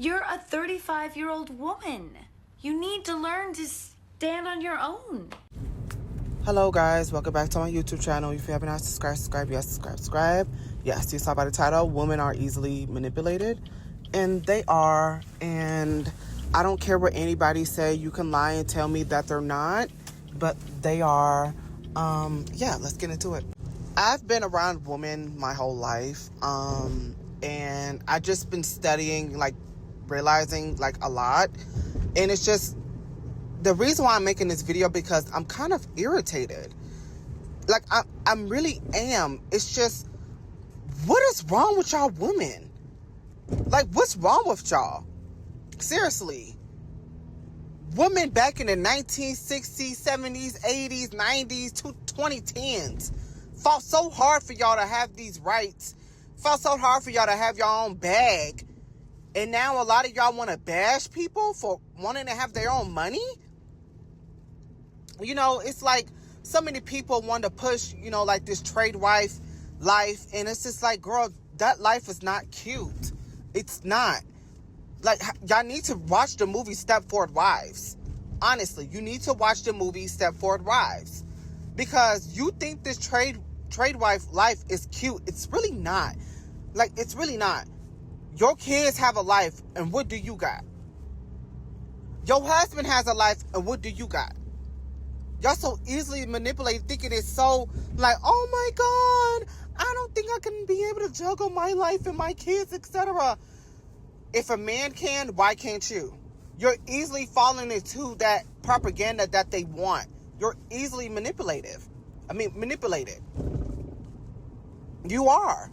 You're a 35-year-old woman. You need to learn to stand on your own. Hello guys, welcome back to my YouTube channel. If you haven't not subscribe, yes, subscribe. Yes, you saw by the title, women are easily manipulated. And they are, and I don't care what anybody say. You can lie and tell me that they're not, but they are. Yeah, let's get into it. I've been around women my whole life, and I just been studying, like realizing like a lot, and it's just the reason why I'm making this video, because I'm kind of irritated. Like I'm really am. It's just, what is wrong with y'all women? Like, what's wrong with y'all? Seriously. Women back in the 1960s, 70s, 80s, 90s, 2010s fought so hard for y'all to have these rights. Fought so hard for y'all to have your own bag. And now a lot of y'all want to bash people for wanting to have their own money? You know, it's like so many people want to push, you know, like this trade wife life. And it's just like, girl, that life is not cute. It's not. Like, y'all need to watch the movie Stepford Wives. Honestly, you need to watch the movie Stepford Wives. Because you think this trade wife life is cute. It's really not. Like, it's really not. Your kids have a life, and what do you got? Your husband has a life, and what do you got? Y'all so easily manipulated, thinking it's so like, oh my God, I don't think I can be able to juggle my life and my kids, etc. If a man can, why can't you? You're easily falling into that propaganda that they want. You're easily manipulated. You are.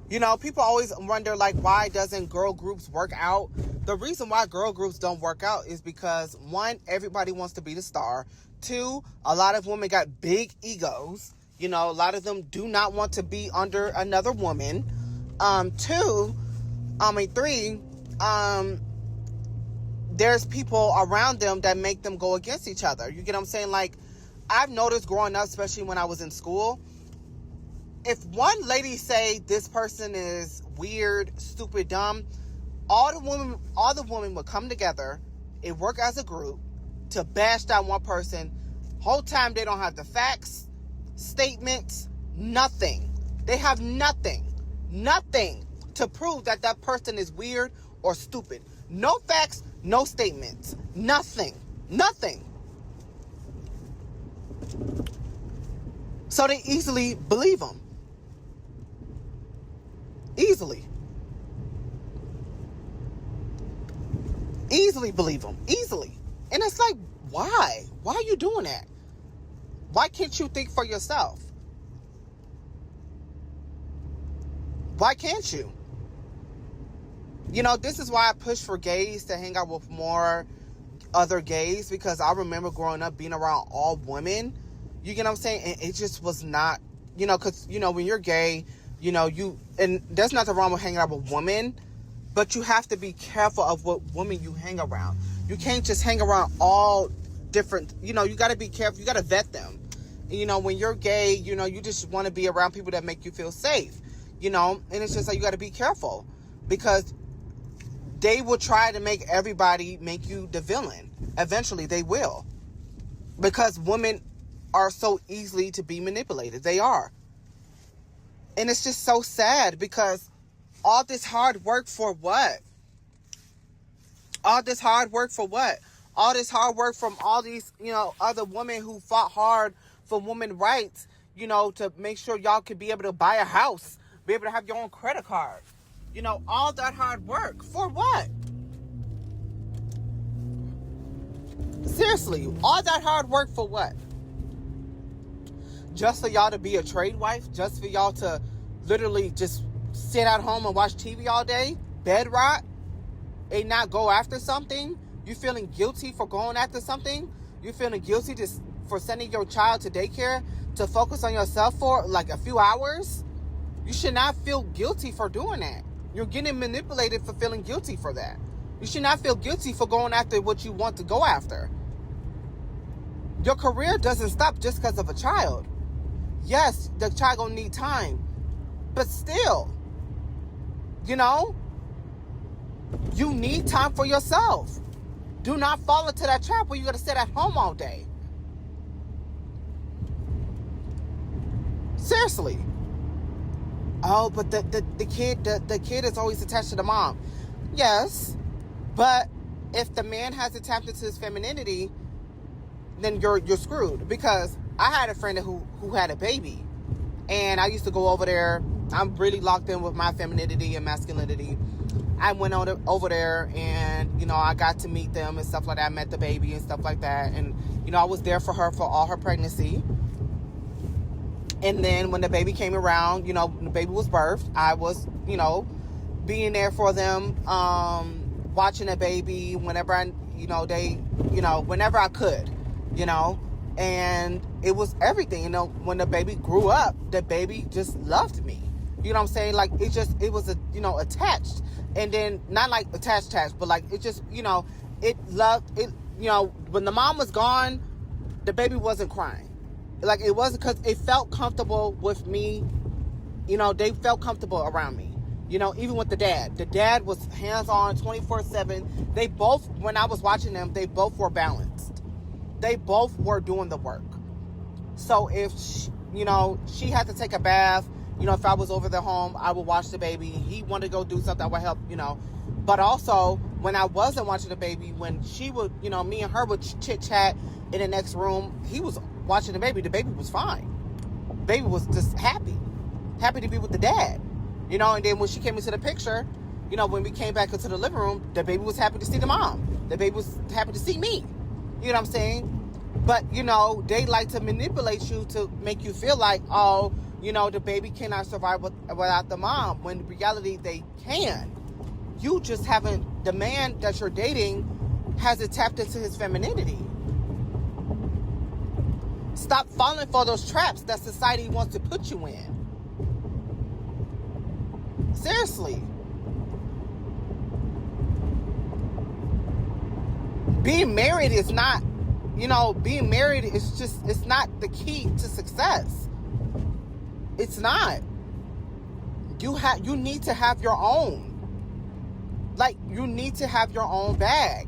You know, people always wonder, like, why doesn't girl groups work out? The reason why girl groups don't work out is because, one, everybody wants to be the star. Two, a lot of women got big egos. You know, a lot of them do not want to be under another woman. Three, there's people around them that make them go against each other. You get what I'm saying? Like, I've noticed growing up, especially when I was in school, if one lady say this person is weird, stupid, dumb, all the women would come together and work as a group to bash that one person. Whole time they don't have the facts, statements, nothing. They have nothing to prove that that person is weird or stupid. No facts, no statements, nothing. So they easily believe them. Easily believe them. Easily. And it's like, why? Why are you doing that? Why can't you think for yourself? Why can't you? You know, this is why I push for gays to hang out with more other gays, because I remember growing up being around all women. You get what I'm saying? And it just was not, you know, because, you know, when you're gay, you know, and there's nothing wrong with hanging out with women, but you have to be careful of what women you hang around. You can't just hang around all different, you know, you got to be careful. You got to vet them. And, you know, when you're gay, you know, you just want to be around people that make you feel safe, you know, and it's just like, you got to be careful, because they will try to make everybody make you the villain. Eventually they will, because women are so easily to be manipulated. They are. And it's just so sad, because all this hard work for what? All this hard work for what? All this hard work from all these, you know, other women who fought hard for women's rights, you know, to make sure y'all could be able to buy a house, be able to have your own credit card. You know, all that hard work for what? Seriously, all that hard work for what? Just for y'all to be a trade wife? Just for y'all to literally just sit at home and watch TV all day? Bed rot? And not go after something? You feeling guilty for going after something? You feeling guilty for sending your child to daycare to focus on yourself for like a few hours? You should not feel guilty for doing that. You're getting manipulated for feeling guilty for that. You should not feel guilty for going after what you want to go after. Your career doesn't stop just because of a child. Yes, the child gonna need time, but still, you know, You need time for yourself. Do not fall into that trap where you're going to sit at home all day. Seriously. Oh, but the kid is always attached to the mom. Yes, but if the man hasn't tapped into his femininity, then you're screwed. Because I had a friend who had a baby, and I used to go over there. I'm really locked in with my femininity and masculinity. I went over there, and, you know, I got to meet them and stuff like that. I met the baby and stuff like that. And, you know, I was there for her for all her pregnancy. And then when the baby came around, you know, the baby was birthed, I was, you know, being there for them, watching the baby whenever I, you know, whenever I could, you know. And it was everything, you know. When the baby grew up, the baby just loved me. You know what I'm saying? Like, it was, you know, attached. And then, not like attached, but like, it just, you know, it loved, it, you know, when the mom was gone, the baby wasn't crying. Like, it wasn't, because it felt comfortable with me. You know, they felt comfortable around me. You know, even with the dad. The dad was hands-on 24/7. They both, when I was watching them, they both were balanced. They both were doing the work. So if, you know, she had to take a bath, you know, if I was over their home, I would watch the baby. He wanted to go do something, I would help, you know. But also, when I wasn't watching the baby, when she would, you know, me and her would chit-chat in the next room, he was watching the baby was fine. Baby was just happy to be with the dad, you know. And then when she came into the picture, you know, when we came back into the living room, the baby was happy to see the mom. The baby was happy to see me. You know what I'm saying? But, you know, they like to manipulate you to make you feel like, oh, you know, the baby cannot survive without the mom, when in reality they can. You just haven't, the man that you're dating hasn't tapped into his femininity. Stop falling for those traps that society wants to put you in. Seriously. Being married is not, you know, being married is just, it's not the key to success. It's not. You need to have your own. Like, you need to have your own bag.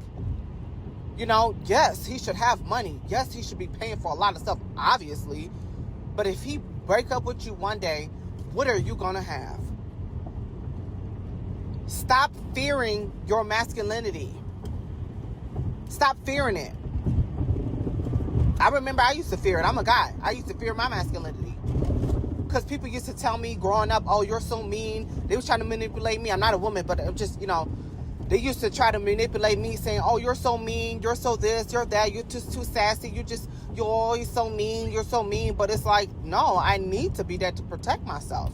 You know, yes, he should have money. Yes, he should be paying for a lot of stuff, obviously. But if he break up with you one day, what are you going to have? Stop fearing your masculinity. Stop fearing it. I remember I used to fear it. I'm a guy. I used to fear my masculinity. Because people used to tell me growing up, oh, you're so mean. They was trying to manipulate me. I'm not a woman, but I'm just, you know, they used to try to manipulate me, saying, oh, you're so mean. You're so this, you're that. You're just too sassy. You're always so mean. You're so mean. But it's like, no, I need to be there to protect myself.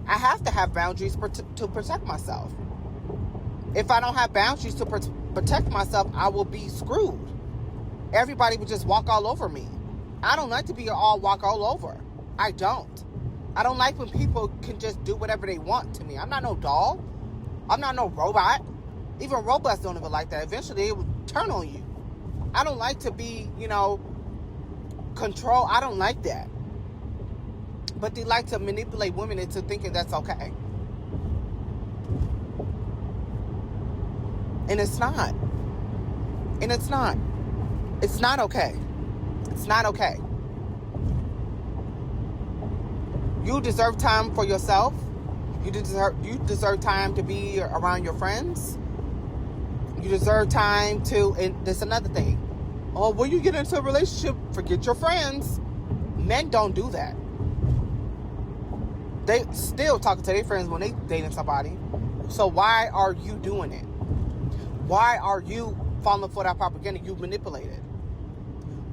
I have to have boundaries to protect myself. If I don't have boundaries to protect myself, I will be screwed. Everybody would just walk all over me. I don't like to be walk all over. I don't. I don't like when people can just do whatever they want to me. I'm not no doll. I'm not no robot. Even robots don't even like that. Eventually, it will turn on you. I don't like to be, you know, control. I don't like that. But they like to manipulate women into thinking that's okay. And it's not. And it's not. It's not okay. It's not okay. You deserve time for yourself. You deserve time to be around your friends. You deserve time to, and there's another thing. Oh, when you get into a relationship, forget your friends. Men don't do that. They still talking to their friends when they dating somebody. So why are you doing it? Why are you falling for that propaganda you manipulated?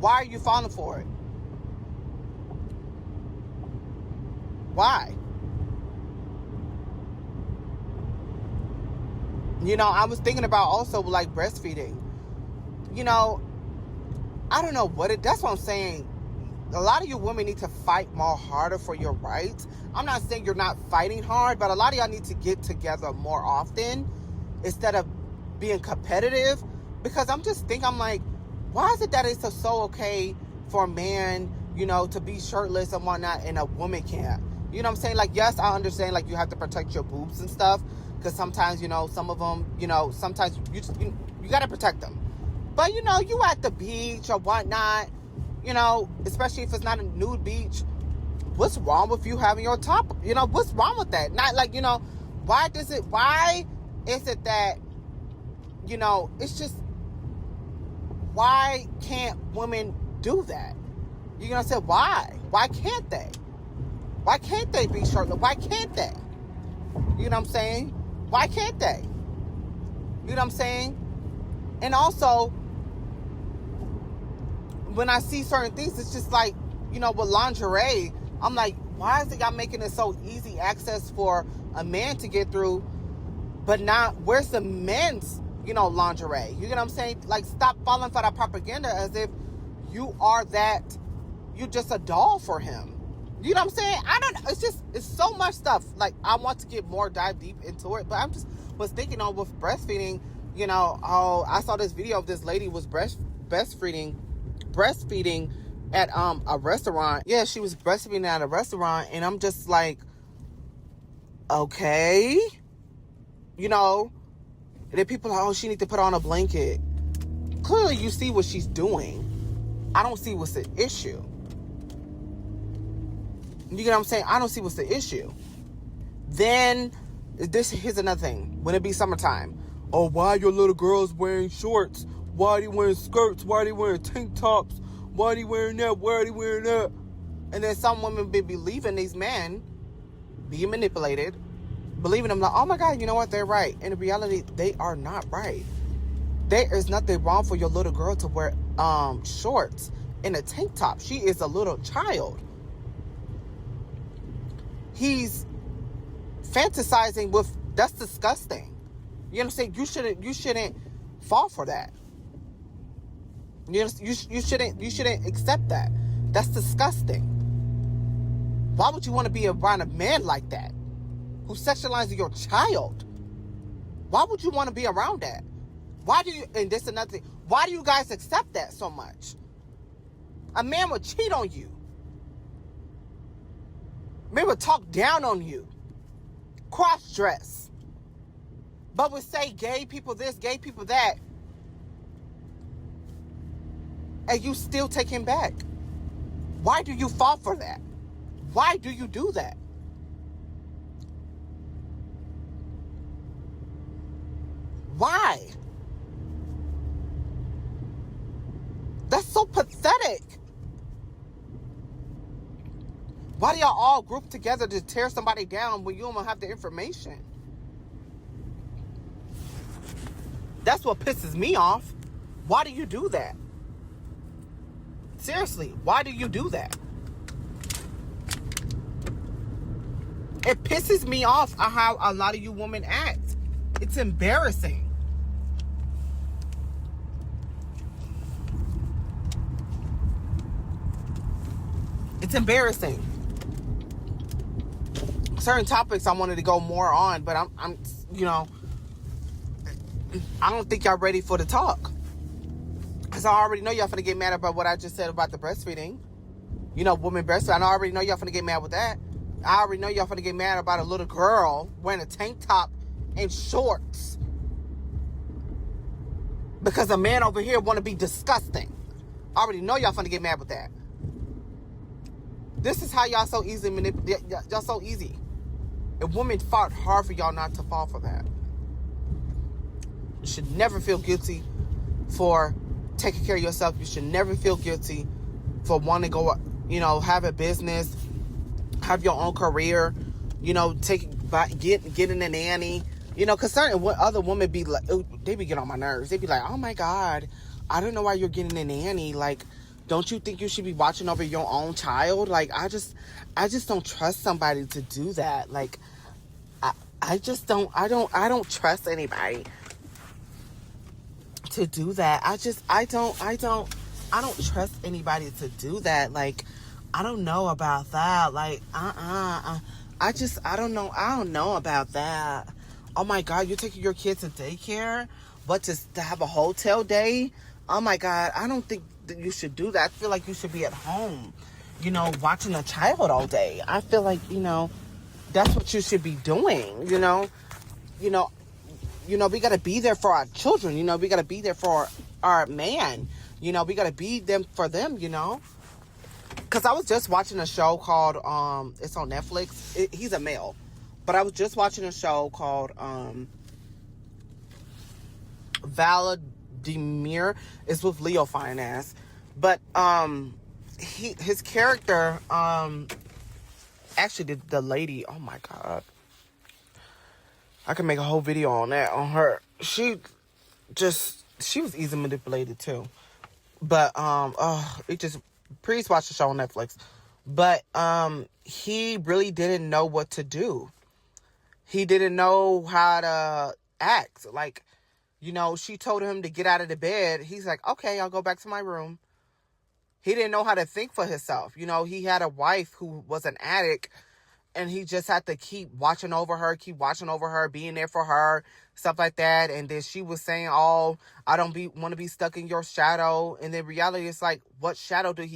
Why are you falling for it? Why? You know, I was thinking about also like breastfeeding. You know, I don't know that's what I'm saying. A lot of you women need to fight more harder for your rights. I'm not saying you're not fighting hard, but a lot of y'all need to get together more often instead of being competitive. Because I'm like, why is it that it's so okay for a man, you know, to be shirtless and whatnot and a woman can't? You know what I'm saying? Like, yes, I understand, like, you have to protect your boobs and stuff. because sometimes, you know, some of them, you know, sometimes you got to protect them. But, you know, you at the beach or whatnot, you know, especially if it's not a nude beach, what's wrong with you having your top? You know, what's wrong with that? Not like, you know, why is it that, you know, it's just, why can't women do that? You're going to say, why? Why can't they? Why can't they be shirtless? Why can't they? You know what I'm saying? Why can't they? You know what I'm saying? And also, when I see certain things, it's just like, you know, with lingerie, I'm like, why is it y'all making it so easy access for a man to get through, but not, where's the men's, you know, lingerie? You know what I'm saying? Like, stop falling for that propaganda as if you are that, you just a doll for him. You know what I'm saying? I don't know. It's so much stuff. Like, I want to get more dive deep into it, but I'm just was thinking on with breastfeeding, you know, oh, I saw this video of this lady was breastfeeding at a restaurant. Yeah, she was breastfeeding at a restaurant, and I'm just like, okay, you know, and then people are, oh, she need to put on a blanket. Clearly, you see what she's doing. I don't see what's the issue. You get what I'm saying? I don't see what's the issue. Then, here's another thing. When it be summertime, oh, why your little girls wearing shorts? Why are they wearing skirts? Why are they wearing tank tops? Why are they wearing that? Why are they wearing that? And then some women be believing these men being manipulated, believing them like, oh my God, you know what? They're right. And in reality, they are not right. There is nothing wrong for your little girl to wear shorts and a tank top. She is a little child. He's fantasizing with, that's disgusting. You know what I'm saying? You shouldn't fall for that. You shouldn't accept that. That's disgusting. Why would you want to be around a man like that who sexualizes your child? Why would you want to be around that? Why do you, and this is another thing, why do you guys accept that so much? A man would cheat on you. A man would talk down on you. Cross-dress. But would say gay people this, gay people that. And you still take him back. Why do you fall for that? Why do you do that? Why? That's so pathetic. Why do y'all all group together to tear somebody down when you don't have the information? That's what pisses me off. Why do you do that? Seriously, why do you do that? It pisses me off how a lot of you women act. It's embarrassing. It's embarrassing. Certain topics I wanted to go more on, but I'm you know, I don't think y'all ready for the talk. Because I already know y'all finna get mad about what I just said about the breastfeeding. You know, women breastfeeding. I already know y'all finna get mad with that. I already know y'all finna get mad about a little girl wearing a tank top and shorts. Because a man over here wanna be disgusting. I already know y'all finna get mad with that. This is how y'all so easily manipulate. Y'all so easy. And women fought hard for y'all not to fall for that. You should never feel guilty for taking care of yourself. You should never feel guilty for wanting to go, you know, have a business, have your own career, you know, getting a nanny. You know, because certain other women be like, they be getting on my nerves. They be like, oh my God, I don't know why you're getting a nanny. Like, don't you think you should be watching over your own child? Like, I just don't trust somebody to do that. Like, I don't trust anybody to do that. I don't trust anybody to do that. Like, I don't know about that. Like, I don't know about that. Oh my God, you're taking your kids to daycare? What, to have a hotel day? Oh my God, I don't think that you should do that. I feel like you should be at home, you know, watching a child all day. I feel like, you know, that's what you should be doing, you know. you know, we got to be there for our children. We got to be there for our man. We got to be them for them, Because I was just watching a show called, it's on Netflix. He's a male. But I was just watching a show called Vladimir. It's with Leo Finance. But his character, actually the lady, oh my God. I can make a whole video on that, on her. She was easily manipulated too. But, please watch the show on Netflix. But, he really didn't know what to do. He didn't know how to act. Like, she told him to get out of the bed. He's like, okay, I'll go back to my room. He didn't know how to think for himself. He had a wife who was an addict, and he just had to keep watching over her, being there for her, stuff like that. And then she was saying, oh, I don't want to be stuck in your shadow. And in reality, it's like, what shadow does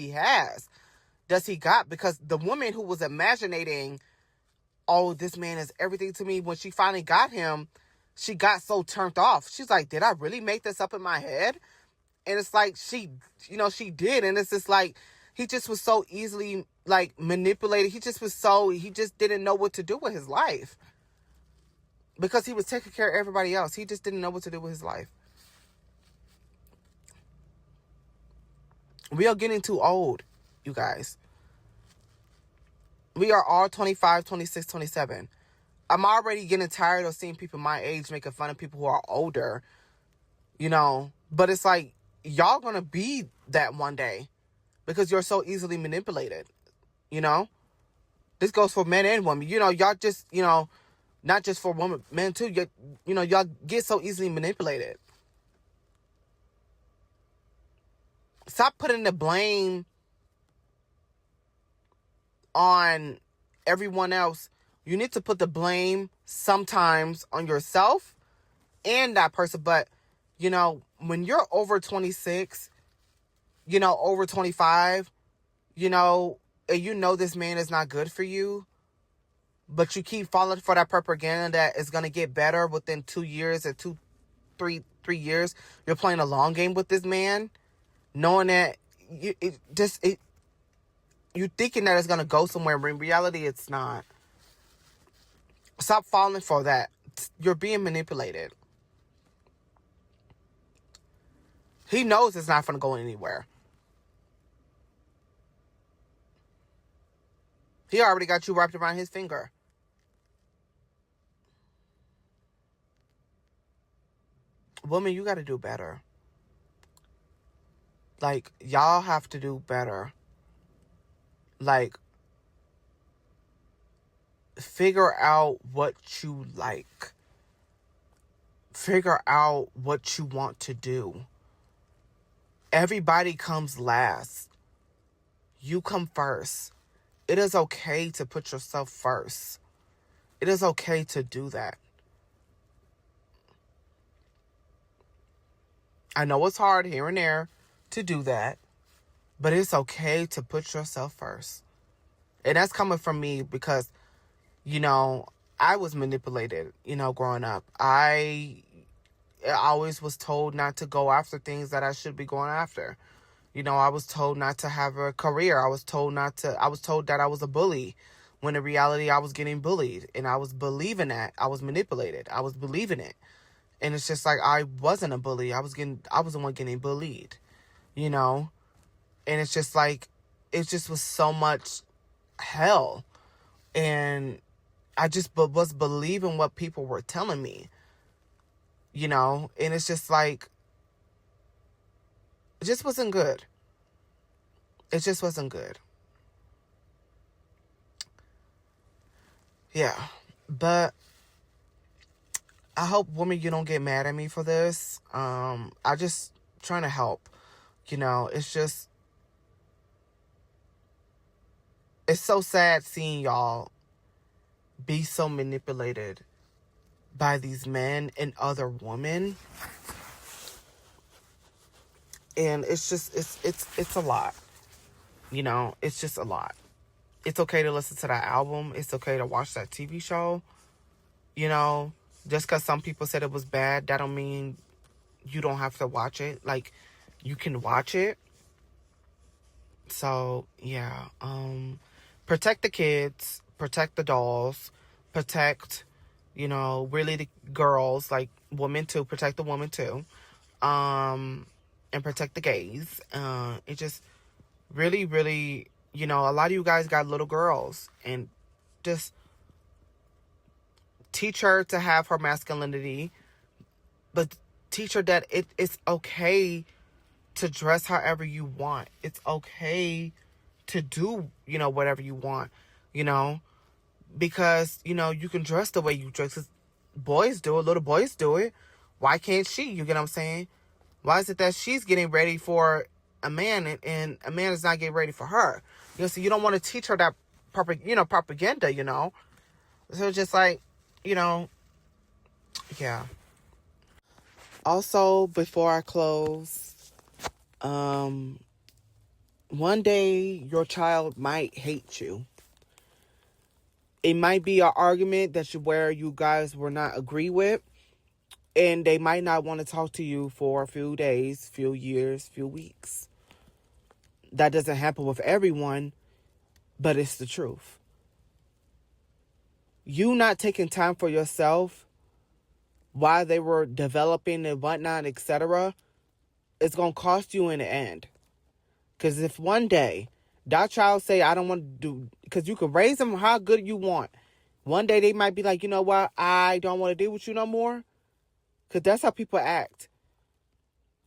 he got? Because the woman who was imagining, oh, this man is everything to me, when she finally got him, she got so turned off. She's like, did I really make this up in my head? And it's like, she did. And it's just like, he just was so easily, like, manipulated. He just didn't know what to do with his life. Because he was taking care of everybody else. He just didn't know what to do with his life. We are getting too old, you guys. We are all 25, 26, 27. I'm already getting tired of seeing people my age making fun of people who are older, But it's like, y'all gonna be that one day because you're so easily manipulated, This goes for men and women. Y'all just, not just for women, men too. Y'all get so easily manipulated. Stop putting the blame on everyone else. You need to put the blame sometimes on yourself and that person. But, when you're over 26, over 25, and this man is not good for you, but you keep falling for that propaganda that is going to get better within 2 years or 3 years. You're playing a long game with this man, knowing that you're thinking that it's going to go somewhere, but in reality, it's not. Stop falling for that. You're being manipulated. He knows it's not going to go anywhere. He already got you wrapped around his finger. Woman, you got to do better. Like, y'all have to do better. Like, figure out what you like. Figure out what you want to do. Everybody comes last. You come first. It is okay to put yourself first. It is okay to do that. I know it's hard here and there to do that, but it's okay to put yourself first. And that's coming from me because, I was manipulated, growing up. I always was told not to go after things that I should be going after. I was told not to have a career. I was told that I was a bully, when in reality I was getting bullied, and I was believing that. I was manipulated. I was believing it. And it's just like, I wasn't a bully. I was the one getting bullied, And it's just like, it just was so much hell. And I just was believing what people were telling me, And it's just like, it just wasn't good. It just wasn't good. Yeah. But I hope, women, you don't get mad at me for this. I just trying to help. It's just, it's so sad seeing y'all be so manipulated by these men and other women. And it's just, it's a lot. It's just a lot. It's okay to listen to that album. It's okay to watch that TV show. Just because some people said it was bad, that don't mean you don't have to watch it. Like, you can watch it. So, yeah. Protect the kids. Protect the dolls. Protect, really the girls. Like, women too. Protect the women too. And protect the gays. It just really, really, a lot of you guys got little girls. And just teach her to have her masculinity. But teach her that it's okay to dress however you want. It's okay to do, whatever you want, because, you can dress the way you dress. 'Cause boys do it. Little boys do it. Why can't she? You get what I'm saying? Why is it that she's getting ready for a man and a man is not getting ready for her? So you don't want to teach her that propaganda, So it's just like, yeah. Also, before I close, one day your child might hate you. It might be an argument where you guys will not agree with, and they might not want to talk to you for a few days, few years, few weeks. That doesn't happen with everyone, but it's the truth. You not taking time for yourself while they were developing and whatnot, etc., it's going to cost you in the end. Because if one day that child say, I don't want to do, because you can raise them how good you want. One day they might be like, you know what? I don't want to deal with you no more. Because that's how people act.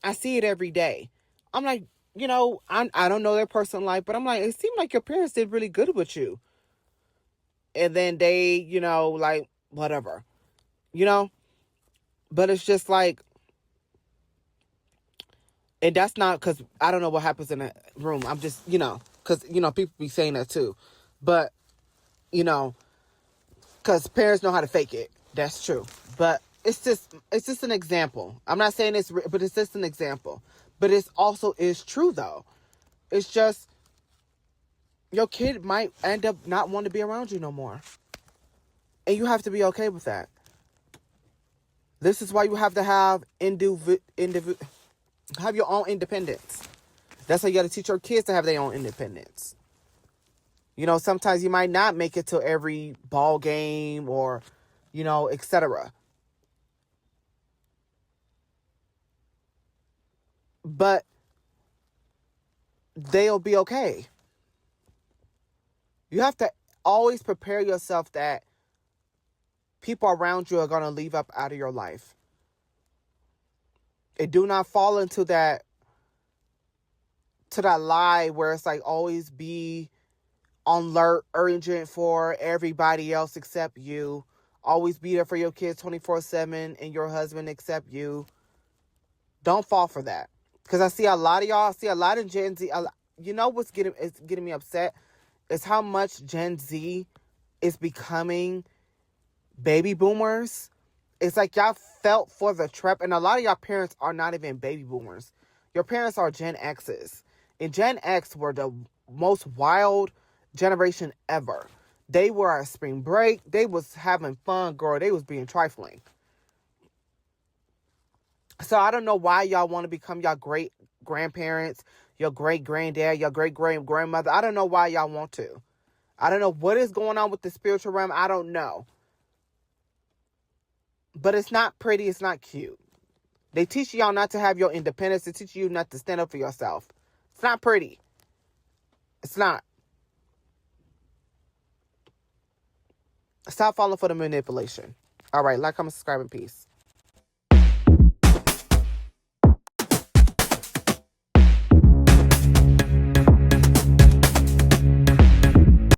I see it every day. I'm like, I don't know their personal life, but I'm like, it seemed like your parents did really good with you. And then they, like, whatever. But it's just like, and that's not because I don't know what happens in a room. I'm just, because, people be saying that too. But, because parents know how to fake it. That's true. But it's just an example. I'm not saying it's, but it's just an example. But it also is true, though. It's just, your kid might end up not wanting to be around you no more. And you have to be okay with that. This is why you have to have have your own independence. That's how you got to teach your kids to have their own independence. Sometimes you might not make it to every ball game or, etc. But they'll be okay. You have to always prepare yourself that people around you are going to leave up out of your life. And do not fall into that lie where it's like always be on alert, urgent for everybody else except you. Always be there for your kids 24/7 and your husband except you. Don't fall for that. Because I see a lot of y'all, a lot of Gen Z. What's getting me upset is how much Gen Z is becoming baby boomers. It's like y'all felt for the trap. And a lot of y'all parents are not even baby boomers. Your parents are Gen X's. And Gen X were the most wild generation ever. They were at spring break. They was having fun, girl. They was being trifling. So I don't know why y'all want to become your great grandparents, your great granddad, your great grandmother. I don't know why y'all want to. I don't know what is going on with the spiritual realm. I don't know. But it's not pretty. It's not cute. They teach y'all not to have your independence. They teach you not to stand up for yourself. It's not pretty. It's not. Stop falling for the manipulation. All right. Like, comment, subscribe, and peace.